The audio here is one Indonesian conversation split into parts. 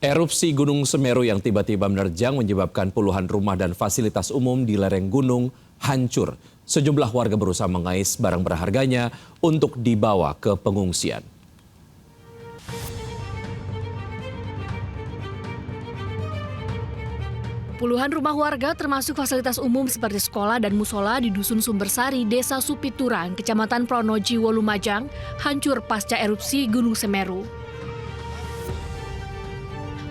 Erupsi Gunung Semeru yang tiba-tiba menerjang menyebabkan puluhan rumah dan fasilitas umum di lereng gunung hancur. Sejumlah warga berusaha mengais barang berharganya untuk dibawa ke pengungsian. Puluhan rumah warga termasuk fasilitas umum seperti sekolah dan musola di Dusun Sumbersari, Desa Supiturang, Kecamatan Pronojiwo, Lumajang, hancur pasca erupsi Gunung Semeru.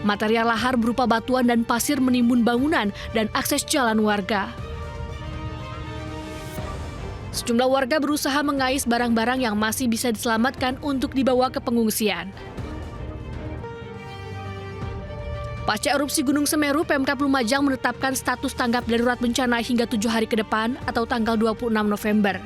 Material lahar berupa batuan dan pasir menimbun bangunan dan akses jalan warga. Sejumlah warga berusaha mengais barang-barang yang masih bisa diselamatkan untuk dibawa ke pengungsian. Pasca erupsi Gunung Semeru, Pemkab Lumajang menetapkan status tanggap darurat bencana hingga 7 hari ke depan atau tanggal 26 November.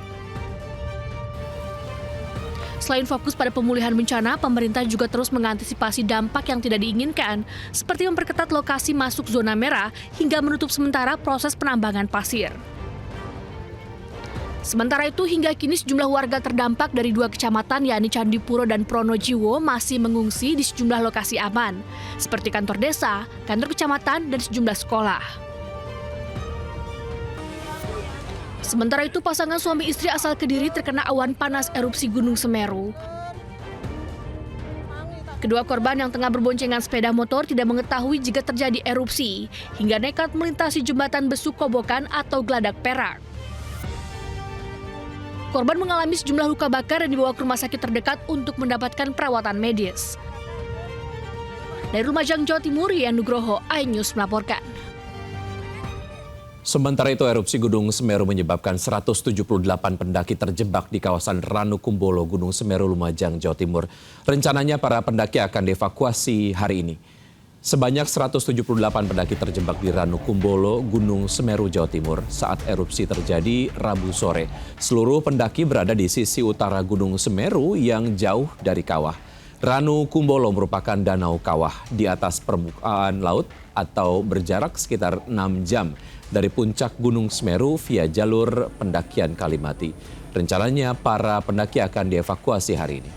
Selain fokus pada pemulihan bencana, pemerintah juga terus mengantisipasi dampak yang tidak diinginkan, seperti memperketat lokasi masuk zona merah hingga menutup sementara proses penambangan pasir. Sementara itu, hingga kini sejumlah warga terdampak dari 2 kecamatan, yakni Candipuro dan Pronojiwo, masih mengungsi di sejumlah lokasi aman, seperti kantor desa, kantor kecamatan, dan sejumlah sekolah. Sementara itu, pasangan suami istri asal Kediri terkena awan panas erupsi Gunung Semeru. Kedua korban yang tengah berboncengan sepeda motor tidak mengetahui jika terjadi erupsi, hingga nekat melintasi jembatan Besuk Kobokan atau Geladak Perak. Korban mengalami sejumlah luka bakar dan dibawa ke rumah sakit terdekat untuk mendapatkan perawatan medis. Dari Lumajang, Jawa Timur, Yan Nugroho, iNews melaporkan. Sementara itu, erupsi Gunung Semeru menyebabkan 178 pendaki terjebak di kawasan Ranukumbolo, Gunung Semeru, Lumajang, Jawa Timur. Rencananya para pendaki akan dievakuasi hari ini. Sebanyak 178 pendaki terjebak di Ranukumbolo, Gunung Semeru, Jawa Timur saat erupsi terjadi Rabu sore. Seluruh pendaki berada di sisi utara Gunung Semeru yang jauh dari kawah. Ranukumbolo merupakan danau kawah di atas permukaan laut atau berjarak sekitar 6 jam dari puncak Gunung Semeru via jalur pendakian Kalimati. Rencananya para pendaki akan dievakuasi hari ini.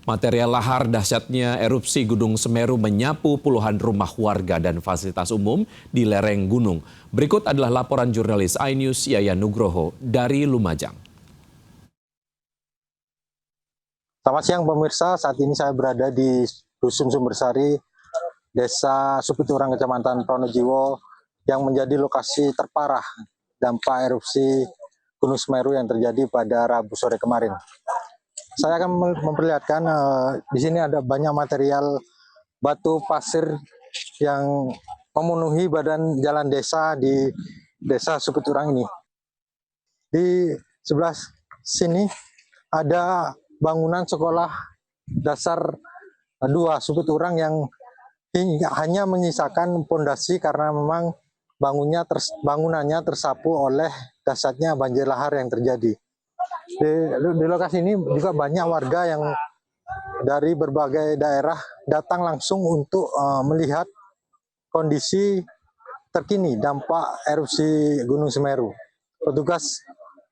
Material lahar dahsyatnya erupsi Gunung Semeru menyapu puluhan rumah warga dan fasilitas umum di lereng gunung. Berikut adalah laporan jurnalis iNews Yayan Nugroho dari Lumajang. Selamat siang pemirsa, saat ini saya berada di Dusun Sumbersari, Desa Supiturang, Kecamatan Pronojiwo, yang menjadi lokasi terparah dampak erupsi Gunung Semeru yang terjadi pada Rabu sore kemarin. Saya akan memperlihatkan di sini ada banyak material batu pasir yang memenuhi badan jalan desa di Desa Supiturang ini. Di sebelah sini ada bangunan sekolah dasar 2 Supiturang yang hanya menyisakan pondasi karena memang bangunannya tersapu oleh dahsyatnya banjir lahar yang terjadi. Di lokasi ini juga banyak warga yang dari berbagai daerah datang langsung untuk melihat kondisi terkini dampak erupsi Gunung Semeru. Petugas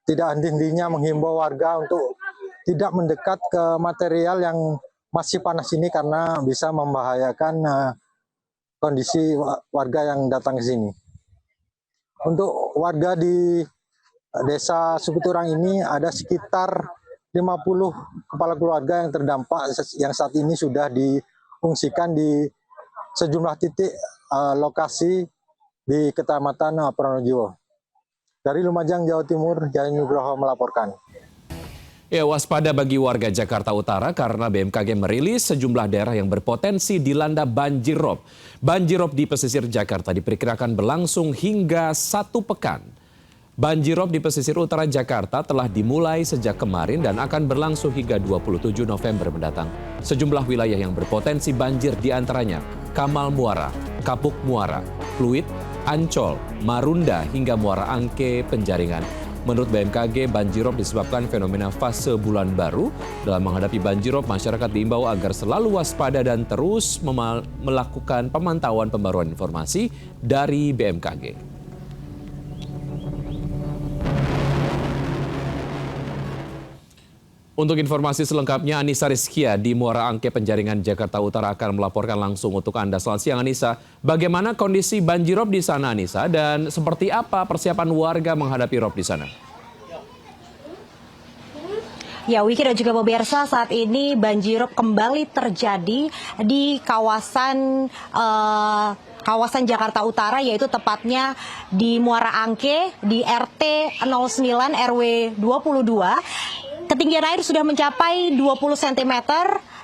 tidak henti-hentinya menghimbau warga untuk tidak mendekat ke material yang masih panas ini karena bisa membahayakan kondisi warga yang datang ke sini. Untuk warga di Desa Supiturang ini ada sekitar 50 kepala keluarga yang terdampak yang saat ini sudah diungsikan di sejumlah titik lokasi di Kecamatan Pronojiwo. Dari Lumajang, Jawa Timur, Yayan Nugroho melaporkan. Ya, waspada bagi warga Jakarta Utara karena BMKG merilis sejumlah daerah yang berpotensi dilanda banjir rob. Banjir rob di pesisir Jakarta diperkirakan berlangsung hingga 1 pekan. Banjir rob di pesisir utara Jakarta telah dimulai sejak kemarin dan akan berlangsung hingga 27 November mendatang. Sejumlah wilayah yang berpotensi banjir diantaranya Kamal Muara, Kapuk Muara, Pluit, Ancol, Marunda hingga Muara Angke, Penjaringan. Menurut BMKG, banjirop disebabkan fenomena fase bulan baru. Dalam menghadapi banjirop, masyarakat diimbau agar selalu waspada dan terus melakukan pemantauan pembaruan informasi dari BMKG. . . . . . . . . . . . . . . . . . . . . . . . . . . . . . . . . . . . . . . . . . . . . . . . . . . . . . . . . . . . . Untuk informasi selengkapnya, Anissa Rizkia di Muara Angke Penjaringan, Jakarta Utara akan melaporkan langsung untuk Anda. Selamat siang Anissa, bagaimana kondisi banjirop di sana Anissa dan seperti apa persiapan warga menghadapi rob di sana? Ya, Wiki dan juga pemirsa, saat ini banjirop kembali terjadi di kawasan Jakarta Utara, yaitu tepatnya di Muara Angke di RT 09 RW 22. Ketinggian air sudah mencapai 20 cm.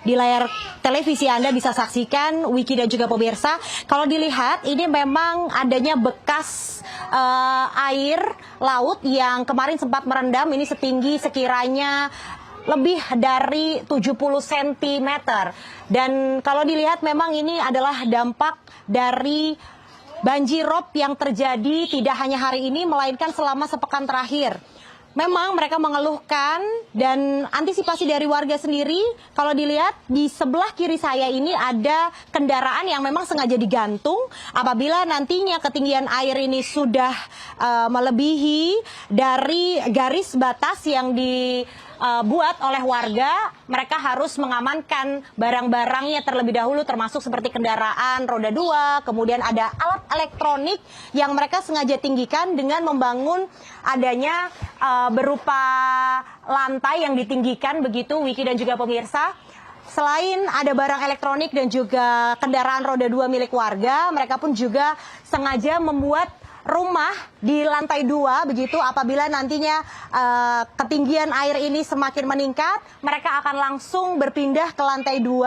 Di layar televisi Anda bisa saksikan, Wiki dan juga pemirsa. Kalau dilihat, ini memang adanya bekas air laut yang kemarin sempat merendam. Ini setinggi sekiranya lebih dari 70 cm. Dan kalau dilihat memang ini adalah dampak dari banjirop yang terjadi tidak hanya hari ini, melainkan selama sepekan terakhir. Memang mereka mengeluhkan dan antisipasi dari warga sendiri. Kalau dilihat di sebelah kiri saya ini ada kendaraan yang memang sengaja digantung. Apabila nantinya ketinggian air ini sudah melebihi dari garis batas yang dibuat oleh warga, mereka harus mengamankan barang-barangnya terlebih dahulu, termasuk seperti kendaraan roda 2, kemudian ada alat elektronik yang mereka sengaja tinggikan dengan membangun adanya berupa lantai yang ditinggikan begitu, Wiki dan juga pemirsa. Selain ada barang elektronik dan juga kendaraan roda 2 milik warga, mereka pun juga sengaja membuat rumah di lantai 2 begitu. Apabila nantinya ketinggian air ini semakin meningkat, mereka akan langsung berpindah ke lantai 2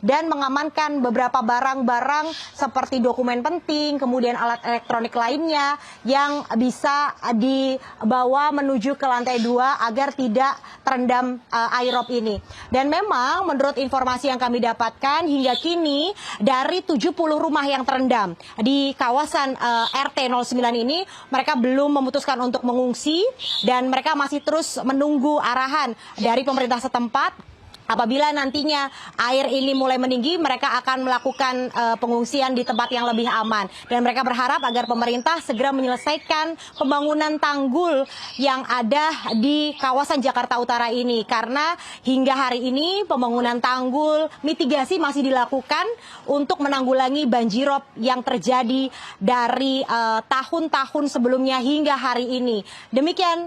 dan mengamankan beberapa barang-barang seperti dokumen penting, kemudian alat elektronik lainnya yang bisa dibawa menuju ke lantai 2 agar tidak terendam air rob ini. Dan memang menurut informasi yang kami dapatkan hingga kini dari 70 rumah yang terendam di kawasan RT 09 ini, mereka belum memutuskan untuk mengungsi dan mereka masih terus menunggu arahan dari pemerintah setempat. Apabila nantinya air ini mulai meninggi, mereka akan melakukan pengungsian di tempat yang lebih aman. Dan mereka berharap agar pemerintah segera menyelesaikan pembangunan tanggul yang ada di kawasan Jakarta Utara ini. Karena hingga hari ini pembangunan tanggul mitigasi masih dilakukan untuk menanggulangi banjirop yang terjadi dari tahun-tahun sebelumnya hingga hari ini. Demikian,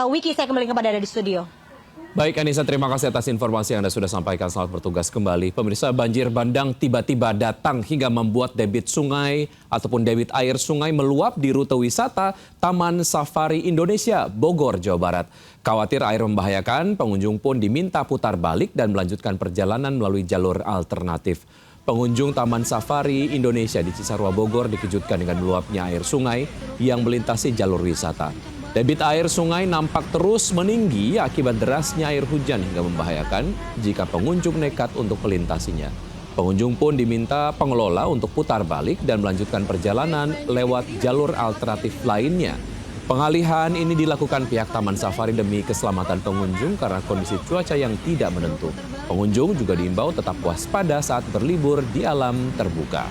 Wiki, saya kembali kepada Anda di studio. Baik Anissa, terima kasih atas informasi yang Anda sudah sampaikan. Selamat bertugas kembali. Pemirsa, banjir bandang tiba-tiba datang hingga membuat debit sungai ataupun debit air sungai meluap di rute wisata Taman Safari Indonesia, Bogor, Jawa Barat. Khawatir air membahayakan, pengunjung pun diminta putar balik dan melanjutkan perjalanan melalui jalur alternatif. Pengunjung Taman Safari Indonesia di Cisarua, Bogor dikejutkan dengan meluapnya air sungai yang melintasi jalur wisata. Debit air sungai nampak terus meninggi akibat derasnya air hujan hingga membahayakan jika pengunjung nekat untuk melintasinya. Pengunjung pun diminta pengelola untuk putar balik dan melanjutkan perjalanan lewat jalur alternatif lainnya. Pengalihan ini dilakukan pihak Taman Safari demi keselamatan pengunjung karena kondisi cuaca yang tidak menentu. Pengunjung juga diimbau tetap waspada saat berlibur di alam terbuka.